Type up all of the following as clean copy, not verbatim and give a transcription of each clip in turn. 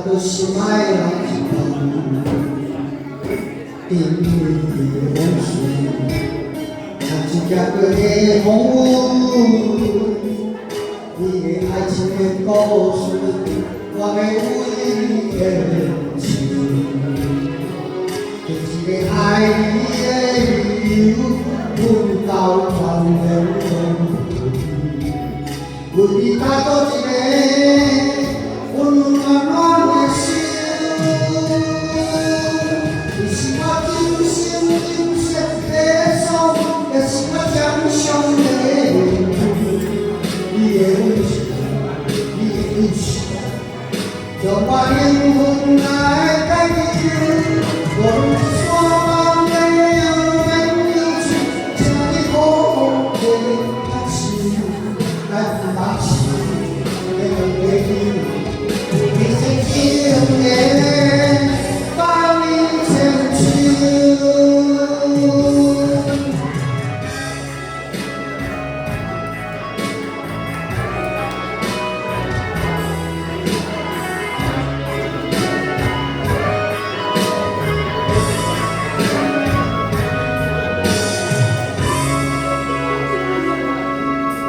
都是爱来疼，因为往事，像一架过的风雨，你的爱情的故事，我的唯一的情，就是一个爱你的理由，阮到全面为你打造一个温暖暖的心。 就把灵魂来改变，我说梦没有没有去，请你后悔的心，来把心给你，你是今夜把你牵去。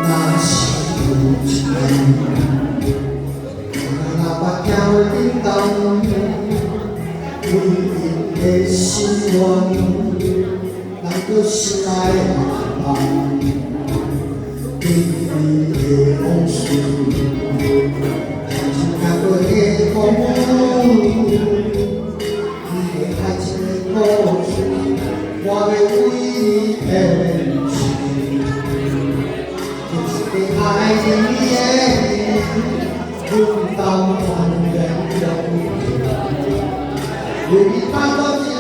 那是有情，那把叫叮当，唯一的希望，那就是爱吧。你的往事，爱情看过的风雨，你的爱情的故事，我的唯一的情。 爱情的路，到万人路，为你打造一个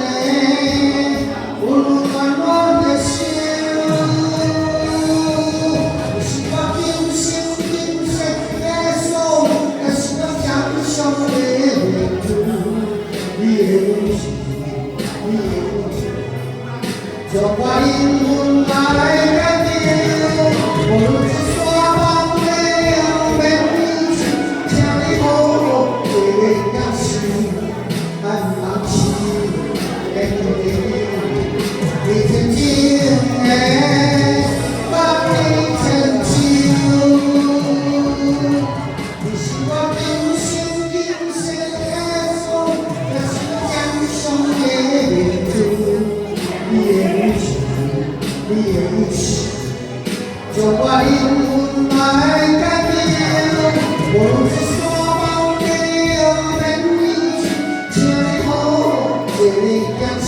温暖暖的心。是我今生今世的所有，也是我掌上的念珠。你的温情，你的温情，就把灵魂来改变。我。 就把灵魂来改变，我是说梦没有人请你好，这里将是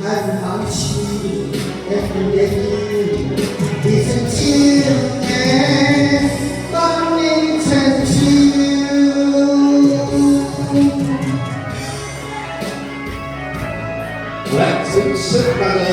安放起的原因，你曾经的帮你成就。来，正式那个。